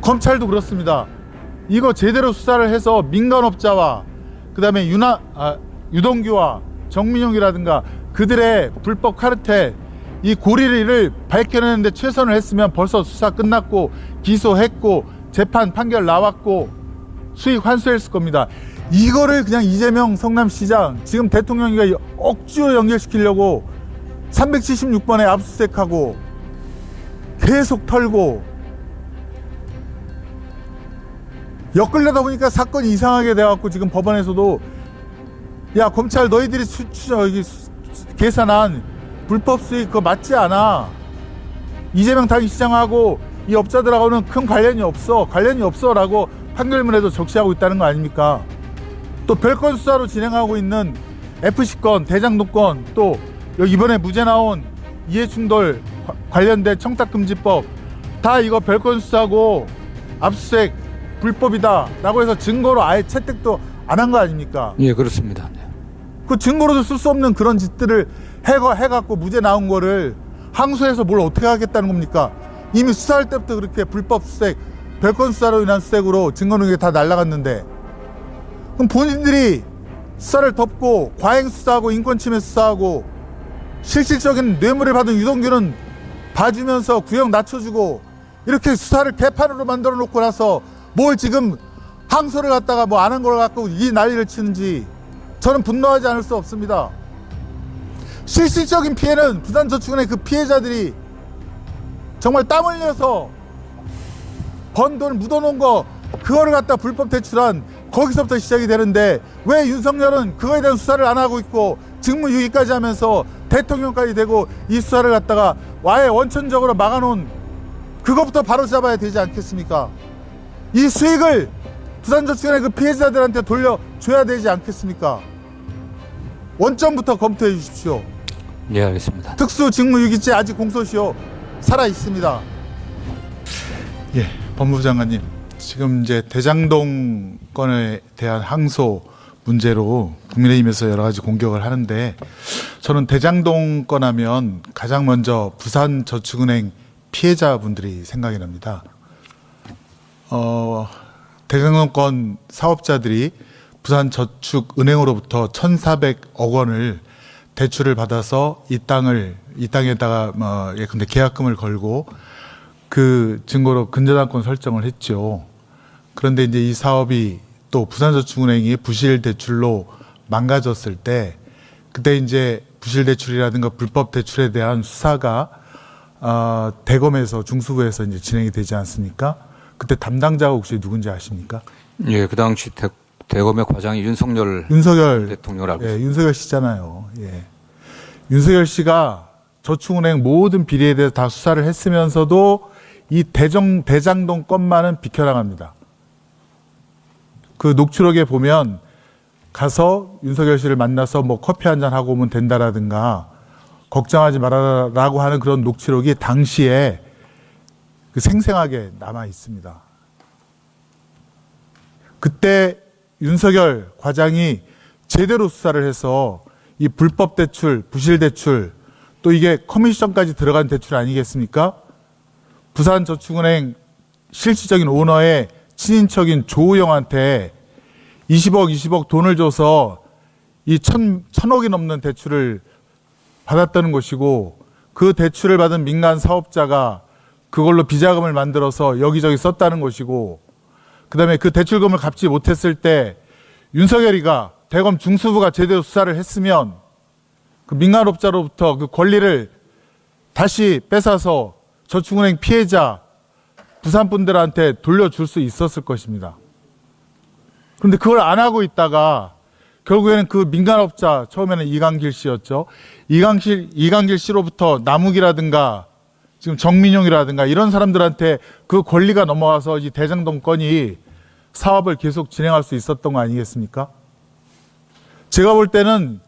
검찰도 그렇습니다. 이거 제대로 수사를 해서 민간업자와 그 다음에 유동규와 정민용이라든가 그들의 불법 카르텔 이 고리를 밝혀내는데 최선을 했으면 벌써 수사 끝났고 기소했고 재판 판결 나왔고 수익 환수했을 겁니다. 이거를 그냥 이재명 성남시장 지금 대통령이 억지로 연결시키려고 376번에 압수수색하고 계속 털고 엮으려다 보니까 사건이 이상하게 돼갖고 지금 법원에서도 야 검찰 너희들이 계산한 불법 수익 그거 맞지 않아. 이재명 당시시장하고 이 업자들하고는 큰 관련이 없어 라고 판결문에도 적시하고 있다는 거 아닙니까? 또 별건 수사로 진행하고 있는 FC건, 대장동건 또 이번에 무죄 나온 이해충돌 관련된 청탁금지법 다 이거 별건 수사고 압수수색 불법이다 라고 해서 증거로 아예 채택도 안 한 거 아닙니까? 예, 그렇습니다. 그 증거로도 쓸 수 없는 그런 짓들을 해갖고 무죄 나온 거를 항소해서 뭘 어떻게 하겠다는 겁니까? 이미 수사할 때부터 그렇게 불법 수색, 별건 수사로 인한 수색으로 증거 능력이 다 날아갔는데 그럼 본인들이 수사를 덮고 과잉 수사하고 인권침해 수사하고 실질적인 뇌물을 받은 유동규는 봐주면서 구형 낮춰주고 이렇게 수사를 개판으로 만들어 놓고 나서 뭘 지금 항소를 갖다가 뭐 안 한 걸 갖고 이 난리를 치는지 저는 분노하지 않을 수 없습니다. 실질적인 피해는 부산저축은행 그 피해자들이 정말 땀 흘려서 번 돈 묻어놓은 거 그거를 갖다 불법 대출한 거기서부터 시작이 되는데 왜 윤석열은 그거에 대한 수사를 안 하고 있고 직무유기까지 하면서 대통령까지 되고 이 수사를 갖다가 아예 원천적으로 막아놓은 그것부터 바로 잡아야 되지 않겠습니까? 이 수익을 부산저축은행 그 피해자들한테 돌려줘야 되지 않겠습니까? 원점부터 검토해 주십시오. 예, 알겠습니다. 특수직무유기죄 아직 공소시효 살아 있습니다. 예, 법무부 장관님, 지금 이제 대장동 건에 대한 항소 문제로 국민의힘에서 여러 가지 공격을 하는데 저는 대장동 건 하면 가장 먼저 부산저축은행 피해자분들이 생각이 납니다. 대장동 건 사업자들이 부산저축은행으로부터 1,400억 원을 대출을 받아서 이 땅에다가 예컨대 계약금을 걸고 그 증거로 근저당권 설정을 했죠. 그런데 이제 이 사업이 또 부산저축은행이 부실 대출로 망가졌을 때 그때 이제 부실 대출이라든가 불법 대출에 대한 수사가 대검에서 중수부에서 이제 진행이 되지 않습니까? 그때 담당자가 혹시 누군지 아십니까? 예, 그 당시 대검의 과장이 윤석열 대통령을 알고 있습니다. 예, 윤석열 씨잖아요. 예. 윤석열 씨가 저축은행 모든 비리에 대해서 다 수사를 했으면서도 이 대장동 건만은 비켜나갑니다. 그 녹취록에 보면 가서 윤석열 씨를 만나서 뭐 커피 한잔 하고 오면 된다라든가 걱정하지 말아라라고 하는 그런 녹취록이 당시에 그 생생하게 남아 있습니다. 그때 윤석열 과장이 제대로 수사를 해서 이 불법 대출, 부실 대출, 또 이게 커미션까지 들어간 대출 아니겠습니까? 부산저축은행 실질적인 오너의 친인척인 조우영한테 20억 돈을 줘서 이 1,000억이 넘는 대출을 받았다는 것이고 그 대출을 받은 민간 사업자가 그걸로 비자금을 만들어서 여기저기 썼다는 것이고 그다음에 그 대출금을 갚지 못했을 때 윤석열이가 대검 중수부가 제대로 수사를 했으면 그 민간업자로부터 그 권리를 다시 뺏어서 저축은행 피해자 부산 분들한테 돌려줄 수 있었을 것입니다. 그런데 그걸 안 하고 있다가 결국에는 그 민간업자 처음에는 이강길 씨였죠. 이강길 씨로부터 남욱이라든가 지금 정민용이라든가 이런 사람들한테 그 권리가 넘어와서 이 대장동 건이 사업을 계속 진행할 수 있었던 거 아니겠습니까? 제가 볼 때는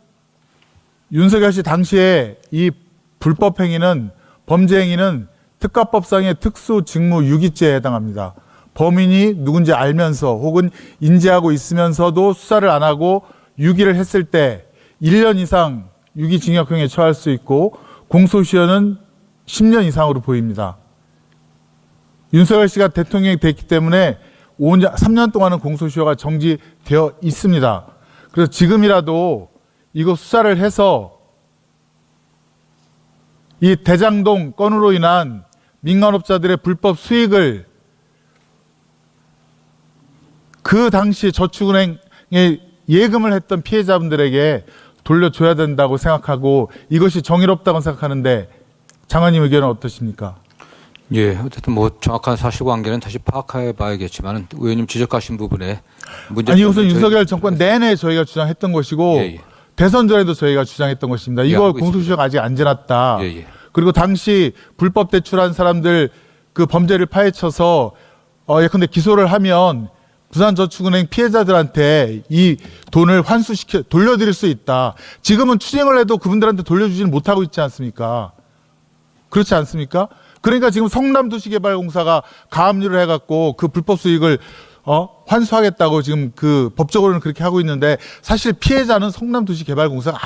윤석열 씨 당시에 이 불법 행위는 범죄 행위는 특가법상의 특수직무유기죄에 해당합니다. 범인이 누군지 알면서 혹은 인지하고 있으면서도 수사를 안 하고 유기를 했을 때 1년 이상 유기징역형에 처할 수 있고 공소시효는 10년 이상으로 보입니다. 윤석열 씨가 대통령이 됐기 때문에 3년 동안은 공소시효가 정지되어 있습니다. 그래서 지금이라도 이거 수사를 해서 이 대장동 건으로 인한 민간업자들의 불법 수익을 그 당시 저축은행에 예금을 했던 피해자분들에게 돌려줘야 된다고 생각하고 이것이 정의롭다고 생각하는데 장관님 의견은 어떠십니까? 예, 어쨌든 뭐 정확한 사실관계는 다시 파악해 봐야겠지만 의원님 지적하신 부분에 문제. 아니 우선 윤석열 정권 내내 저희가 주장했던 것이고 예, 예. 대선 전에도 저희가 주장했던 것입니다. 이거 알고 공소시효가 아직 안 지났다. 예, 예. 그리고 당시 불법 대출한 사람들 그 범죄를 파헤쳐서 예컨대 기소를 하면 부산저축은행 피해자들한테 이 돈을 돌려드릴 수 있다. 지금은 추징을 해도 그분들한테 돌려주지는 못하고 있지 않습니까? 그렇지 않습니까? 그러니까 지금 성남도시개발공사가 가압류를 해갖고 그 불법 수익을 환수하겠다고 지금 그 법적으로는 그렇게 하고 있는데 사실 피해자는 성남도시개발공사가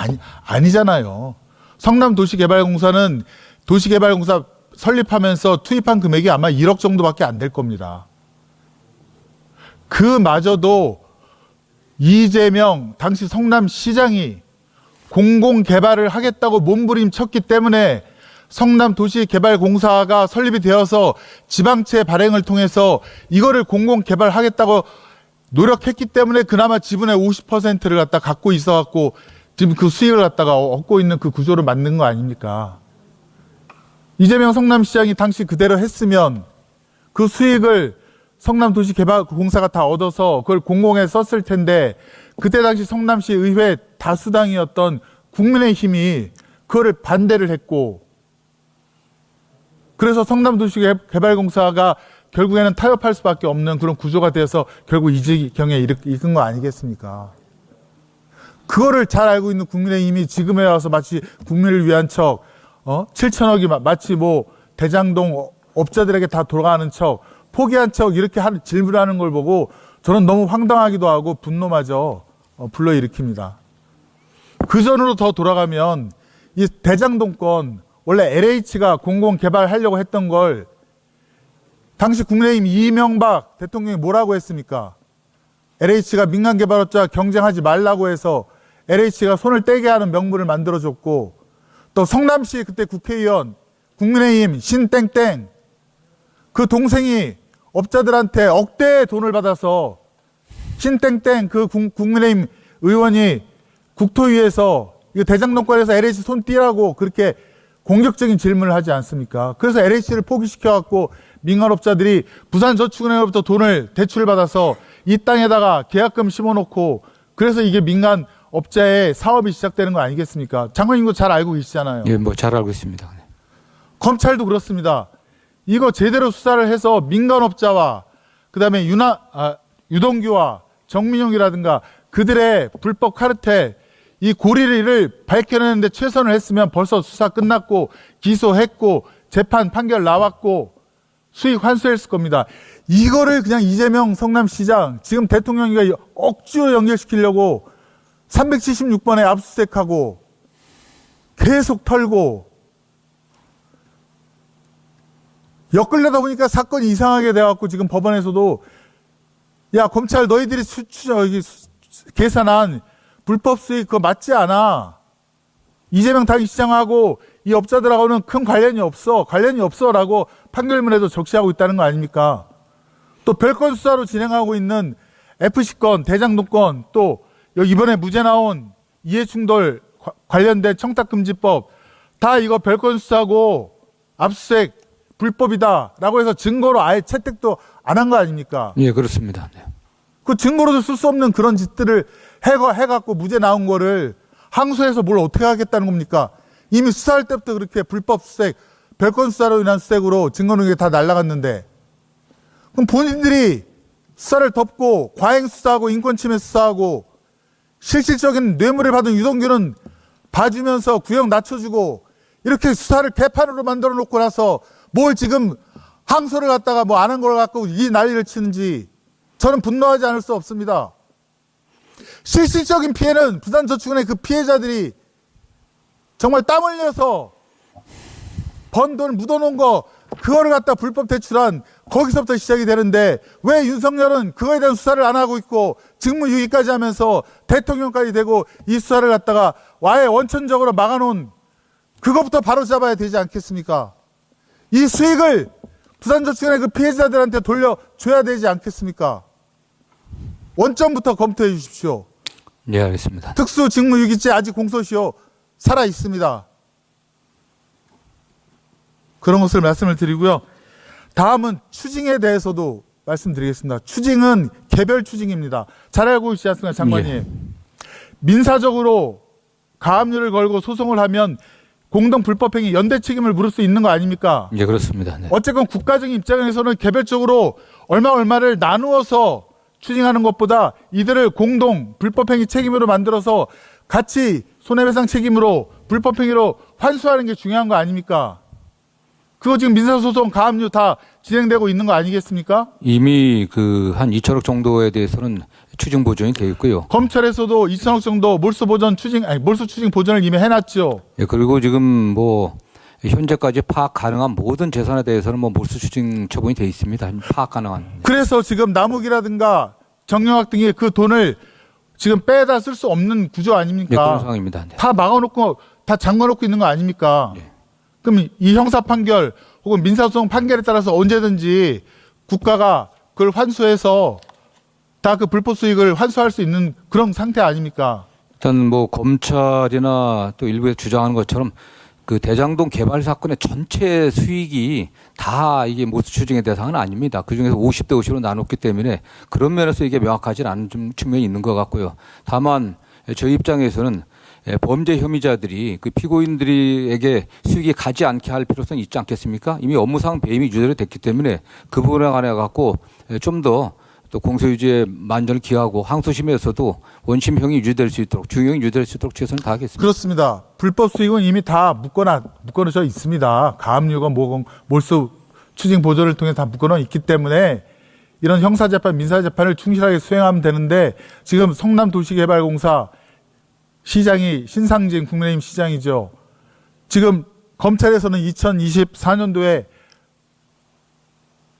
아니잖아요. 성남도시개발공사는 도시개발공사 설립하면서 투입한 금액이 아마 1억 정도밖에 안 될 겁니다. 그마저도 이재명 당시 성남시장이 공공개발을 하겠다고 몸부림쳤기 때문에 성남도시개발공사가 설립이 되어서 지방채 발행을 통해서 이거를 공공개발하겠다고 노력했기 때문에 그나마 지분의 50%를 갖다 갖고 있어갖고 지금 그 수익을 갖다가 얻고 있는 그 구조를 만든 거 아닙니까? 이재명 성남시장이 당시 그대로 했으면 그 수익을 성남도시개발공사가 다 얻어서 그걸 공공에 썼을 텐데 그때 당시 성남시 의회 다수당이었던 국민의힘이 그거를 반대를 했고 그래서 성남도시개발공사가 결국에는 타협할 수밖에 없는 그런 구조가 되어서 결국 이 지경에 이른 거 아니겠습니까? 그거를 잘 알고 있는 국민의힘이 지금에 와서 마치 국민을 위한 척 7천억이 마치 뭐 대장동 업자들에게 다 돌아가는 척 포기한 척 이렇게 질문하는 걸 보고 저는 너무 황당하기도 하고 분노마저 불러일으킵니다. 그 전으로 더 돌아가면 이 대장동 건 원래 LH가 공공개발하려고 했던 걸 당시 국민의힘 이명박 대통령이 뭐라고 했습니까? LH가 민간개발업자 경쟁하지 말라고 해서 LH가 손을 떼게 하는 명분을 만들어줬고 또 성남시 그때 국회의원 국민의힘 신땡땡 그 동생이 업자들한테 억대의 돈을 받아서 신땡땡 그 국민의힘 의원이 국토위에서 이거 대장동권에서 LH 손 띄라고 그렇게 공격적인 질문을 하지 않습니까? 그래서 LH를 포기시켜갖고 민간업자들이 부산저축은행으로부터 돈을 대출을 받아서 이 땅에다가 계약금 심어놓고 그래서 이게 민간업자의 사업이 시작되는 거 아니겠습니까? 장관님도 잘 알고 계시잖아요. 예, 뭐 잘 알고 있습니다. 네. 검찰도 그렇습니다. 이거 제대로 수사를 해서 민간업자와 그다음에 유동규와 정민용이라든가 그들의 불법 카르텔 이 고리를 밝혀내는데 최선을 했으면 벌써 수사 끝났고 기소했고 재판 판결 나왔고 수익 환수했을 겁니다. 이거를 그냥 이재명 성남시장 지금 대통령이가 억지로 연결시키려고 376번에 압수수색하고 계속 털고 엮으려다 보니까 사건이 이상하게 돼갖고 지금 법원에서도 야 검찰 너희들이 계산한 불법 수익 그거 맞지 않아. 이재명 당시장하고 이 업자들하고는 큰 관련이 없어라고 판결문에도 적시하고 있다는 거 아닙니까? 또 별건 수사로 진행하고 있는 FC건, 대장동건 또 이번에 무죄 나온 이해충돌 관련된 청탁금지법 다 이거 별건 수사고 압수수색 불법이다라고 해서 증거로 아예 채택도 안 한 거 아닙니까? 예, 그렇습니다. 네. 그 증거로도 쓸 수 없는 그런 짓들을 해갖고 무죄 나온 거를 항소해서 뭘 어떻게 하겠다는 겁니까? 이미 수사할 때부터 그렇게 불법 수색, 별건 수사로 인한 수색으로 증거 능력이 다 날아갔는데 그럼 본인들이 수사를 덮고 과잉 수사하고 인권 침해 수사하고 실질적인 뇌물을 받은 유동규는 봐주면서 구형 낮춰주고 이렇게 수사를 개판으로 만들어 놓고 나서 뭘 지금 항소를 갖다가 뭐 안 한 걸 갖고 이 난리를 치는지 저는 분노하지 않을 수 없습니다. 실질적인 피해는 부산저축은행 그 피해자들이 정말 땀 흘려서 번 돈 묻어놓은 거 그거를 갖다 불법 대출한 거기서부터 시작이 되는데 왜 윤석열은 그거에 대한 수사를 안 하고 있고 직무유기까지 하면서 대통령까지 되고 이 수사를 갖다가 아예 원천적으로 막아놓은 그것부터 바로 잡아야 되지 않겠습니까? 이 수익을 부산저축은행 그 피해자들한테 돌려줘야 되지 않겠습니까? 원점부터 검토해 주십시오. 네, 알겠습니다. 특수직무유기죄 아직 공소시효 살아 있습니다. 그런 것을 말씀을 드리고요. 다음은 추징에 대해서도 말씀드리겠습니다. 추징은 개별 추징입니다. 잘 알고 있지 않습니까, 장관님? 예. 민사적으로 가압류를 걸고 소송을 하면 공동 불법행위 연대 책임을 물을 수 있는 거 아닙니까? 예, 그렇습니다. 네. 어쨌건 국가적인 입장에서는 개별적으로 얼마를 나누어서 추징하는 것보다 이들을 공동 불법행위 책임으로 만들어서 같이 손해배상 책임으로 불법행위로 환수하는 게 중요한 거 아닙니까? 그거 지금 민사소송 가압류 다 진행되고 있는 거 아니겠습니까? 이미 그 한 2천억 정도에 대해서는 추징 보전이 되어 있고요. 검찰에서도 2천억 정도 몰수 추징 보전을 이미 해놨죠. 예, 그리고 지금 뭐 현재까지 파악 가능한 모든 재산에 대해서는 뭐 몰수 추징 처분이 되어 있습니다. 파악 가능한. 그래서 지금 남욱이라든가 정영학 등이 그 돈을 지금 빼다 쓸 수 없는 구조 네, 아닙니까? 그런 상황입니다. 네. 다 막아놓고 다 잠궈놓고 있는 거 아닙니까? 네. 그럼 이 형사 판결 혹은 민사소송 판결에 따라서 언제든지 국가가 그걸 환수해서 다 그 불법 수익을 환수할 수 있는 그런 상태 아닙니까? 일단 뭐 검찰이나 또 일부에서 주장하는 것처럼 그 대장동 개발 사건의 전체 수익이 다 이게 몰수 추징의 대상은 아닙니다. 그 중에서 50대 50으로 나눴기 때문에 그런 면에서 이게 명확하지 않은 좀 측면이 있는 것 같고요. 다만 저희 입장에서는 범죄 혐의자들이 그 피고인들에게 수익이 가지 않게 할 필요성이 있지 않겠습니까? 이미 업무상 배임이 유죄로 됐기 때문에 그 부분에 관해 갖고 좀 더 또 공소유지에 만전을 기하고 항소심에서도 원심형이 유지될 수 있도록 중형이 유지될 수 있도록 최선을 다하겠습니다. 그렇습니다. 불법 수익은 이미 다 묶어놓져 있습니다. 가압류가 몰수 추징 보조를 통해 다 묶어놓 있기 때문에 이런 형사재판, 민사재판을 충실하게 수행하면 되는데 지금 성남도시개발공사 시장이 신상진 국민의힘 시장이죠. 지금 검찰에서는 2024년도에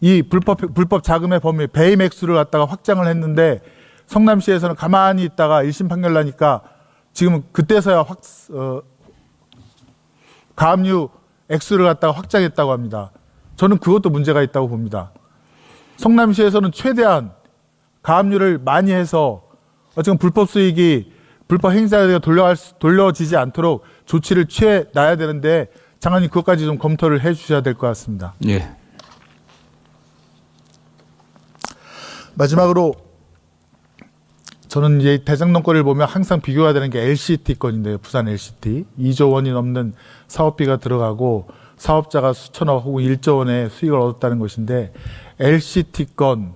이 불법 자금의 범위 배임 액수를 갖다가 확장을 했는데 성남시에서는 가만히 있다가 1심 판결 나니까 지금 그때서야 가압류 액수를 갖다가 확장했다고 합니다. 저는 그것도 문제가 있다고 봅니다. 성남시에서는 최대한 가압류를 많이 해서 어쨌든 불법 수익이 불법 행사에 돌려지지 않도록 조치를 취해 놔야 되는데 장관님 그것까지 좀 검토를 해 주셔야 될 것 같습니다. 예. 마지막으로 저는 이 대장동 건을 보면 항상 비교가 되는 게 LCT 건인데요. 부산 LCT. 2조 원이 넘는 사업비가 들어가고 사업자가 수천억 혹은 1조 원의 수익을 얻었다는 것인데 LCT 건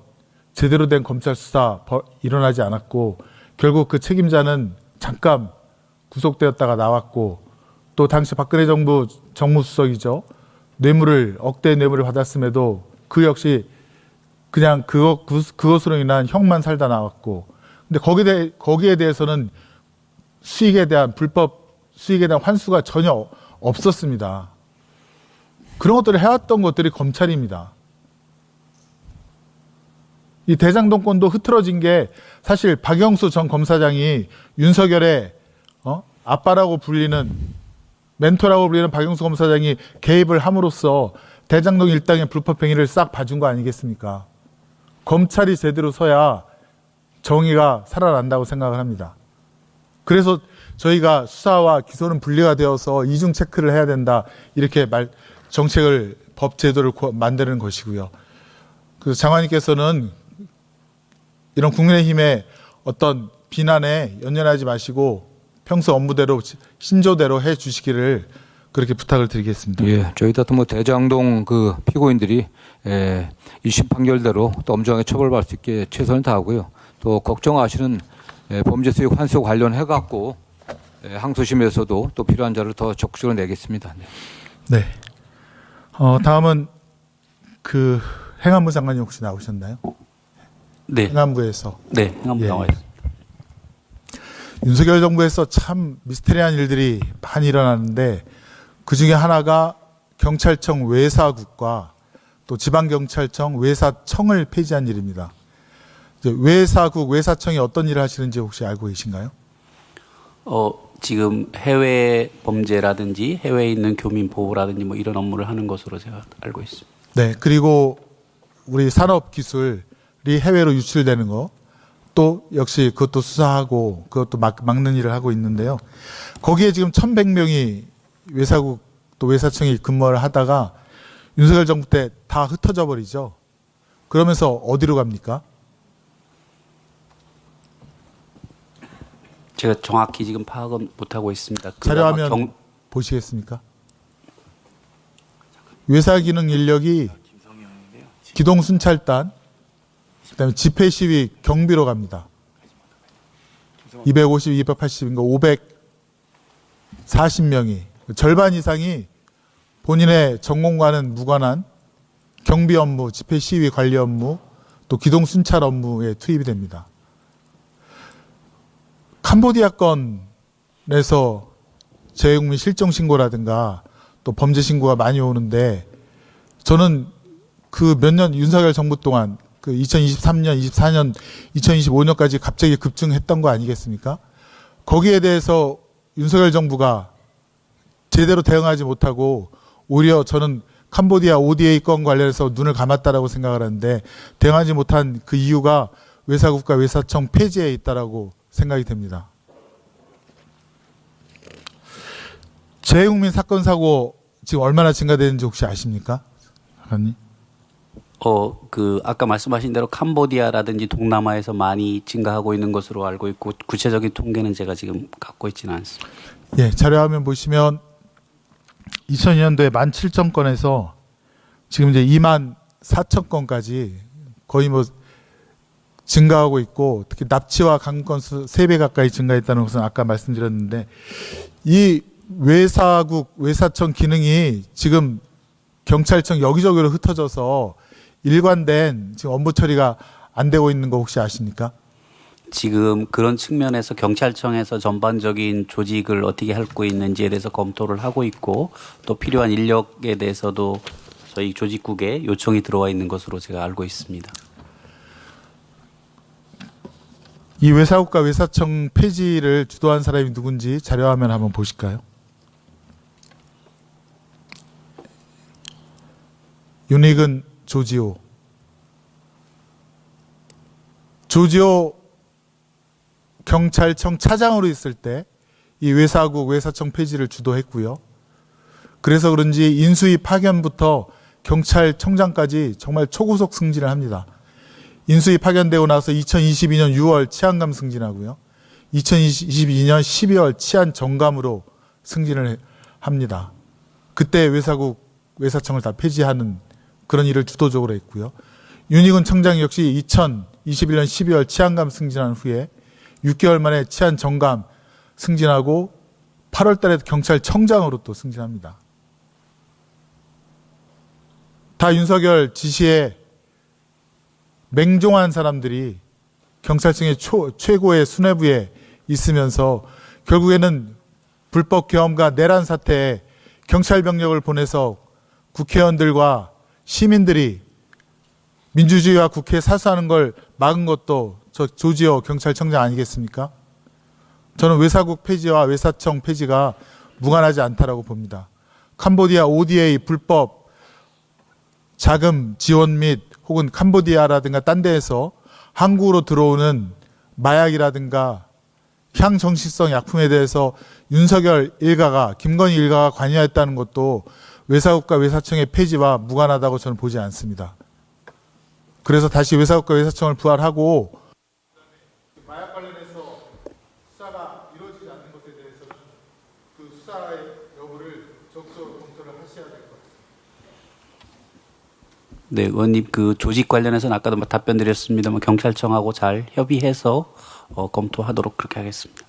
제대로 된 검찰 수사 일어나지 않았고 결국 그 책임자는 잠깐 구속되었다가 나왔고 또 당시 박근혜 정부 정무수석이죠. 억대 뇌물을 받았음에도 그 역시 그냥 그것으로 인한 형만 살다 나왔고 근데 거기에 대해서는 불법 수익에 대한 환수가 전혀 없었습니다. 그런 것들을 해왔던 것들이 검찰입니다. 이 대장동 건도 흐트러진 게 사실 박영수 전 검사장이 윤석열의 아빠라고 불리는 멘토라고 불리는 박영수 검사장이 개입을 함으로써 대장동 일당의 불법 행위를 싹 봐준 거 아니겠습니까? 검찰이 제대로 서야 정의가 살아난다고 생각을 합니다. 그래서 저희가 수사와 기소는 분리가 되어서 이중 체크를 해야 된다 이렇게 정책을 법 제도를 만드는 것이고요. 그 장관님께서는 이런 국민의힘의 어떤 비난에 연연하지 마시고 평소 업무대로 신조대로 해 주시기를 그렇게 부탁을 드리겠습니다. 예, 저희도 뭐 대장동 그 피고인들이 1심 판결대로 또 엄정하게 처벌받을 수 있게 최선을 다하고요. 또 걱정하시는 범죄 수익 환수 관련해 갖고 항소심에서도 또 필요한 자를 더 적극적으로 내겠습니다. 네. 네. 다음은 그 행안부 장관님 혹시 나오셨나요? 네. 행안부에서. 네, 행안부 예. 나와 있습니다. 윤석열 정부에서 참 미스테리한 일들이 많이 일어나는데 그 중에 하나가 경찰청 외사국과 또 지방경찰청, 외사청을 폐지한 일입니다. 이제 외사국, 외사청이 어떤 일을 하시는지 혹시 알고 계신가요? 지금 해외 범죄라든지 해외에 있는 교민 보호라든지 뭐 이런 업무를 하는 것으로 제가 알고 있습니다. 네, 그리고 우리 산업기술이 해외로 유출되는 거, 또 역시 그것도 수사하고 그것도 막는 일을 하고 있는데요. 거기에 지금 1,100명이 외사국 또 외사청이 근무를 하다가 윤석열 정부 때 다 흩어져 버리죠. 그러면서 어디로 갑니까? 제가 정확히 지금 파악은 못하고 있습니다. 자료화면 보시겠습니까? 외사기능 인력이 기동순찰단, 그다음에 집회시위 경비로 갑니다. 250, 280인가 540명이 절반 이상이 본인의 전공과는 무관한 경비 업무, 집회시위 관리 업무, 또 기동순찰 업무에 투입이 됩니다. 캄보디아 건에서 재외국민 실종 신고라든가 또 범죄 신고가 많이 오는데 저는 그 몇 년 윤석열 정부 동안 그 2023년, 24년, 2025년까지 갑자기 급증했던 거 아니겠습니까? 거기에 대해서 윤석열 정부가 제대로 대응하지 못하고 오히려 저는 캄보디아 ODA 건 관련해서 눈을 감았다라고 생각을 하는데 대응하지 못한 그 이유가 외사국과 외사청 폐지에 있다라고 생각이 됩니다. 재외국민 사건 사고 지금 얼마나 증가되는지 혹시 아십니까? 작가님? 아까 말씀하신 대로 캄보디아라든지 동남아에서 많이 증가하고 있는 것으로 알고 있고 구체적인 통계는 제가 지금 갖고 있지는 않습니다. 예, 자료화면 보시면 2002년도에 17,000건에서 지금 이제 24,000건까지 거의 뭐 증가하고 있고 특히 납치와 강간 건수 3배 가까이 증가했다는 것은 아까 말씀드렸는데 이 외사국, 외사청 기능이 지금 경찰청 여기저기로 흩어져서 일관된 지금 업무 처리가 안 되고 있는 거 혹시 아십니까? 지금 그런 측면에서 경찰청에서 전반적인 조직을 어떻게 하고 있는지에 대해서 검토를 하고 있고 또 필요한 인력에 대해서도 저희 조직국에 요청이 들어와 있는 것으로 제가 알고 있습니다. 이 외사국과 외사청 폐지를 주도한 사람이 누군지 자료화면 한번 보실까요? 윤익은 조지호. 조지호 경찰청 차장으로 있을 때 이 외사국, 외사청 폐지를 주도했고요. 그래서 그런지 인수위 파견부터 경찰청장까지 정말 초고속 승진을 합니다. 인수위 파견되고 나서 2022년 6월 치안감 승진하고요. 2022년 12월 치안 정감으로 승진을 합니다. 그때 외사국, 외사청을 다 폐지하는 그런 일을 주도적으로 했고요. 윤익은 청장 역시 2021년 12월 치안감 승진한 후에 6개월 만에 치안 정감 승진하고 8월 달에 경찰청장으로 또 승진합니다. 다 윤석열 지시에 맹종한 사람들이 경찰청의 최고의 수뇌부에 있으면서 결국에는 불법 계엄과 내란 사태에 경찰 병력을 보내서 국회의원들과 시민들이 민주주의와 국회에 사수하는 걸 막은 것도 저 조지호 경찰청장 아니겠습니까? 저는 외사국 폐지와 외사청 폐지가 무관하지 않다라고 봅니다. 캄보디아 ODA 불법 자금 지원 및 혹은 캄보디아라든가 딴 데에서 한국으로 들어오는 마약이라든가 향정신성 약품에 대해서 윤석열 일가가 김건희 일가가 관여했다는 것도 외사국과 외사청의 폐지와 무관하다고 저는 보지 않습니다. 그래서 다시 외사국과 외사청을 부활하고 마약 관련해서 수사가 이루어지지 않는 것에 대해서는 그 수사의 여부를 적극적으로 검토를 하셔야 될 것 같습니다. 네, 의원님 그 조직 관련해서는 아까도 답변 드렸습니다만 경찰청하고 잘 협의해서 검토하도록 그렇게 하겠습니다.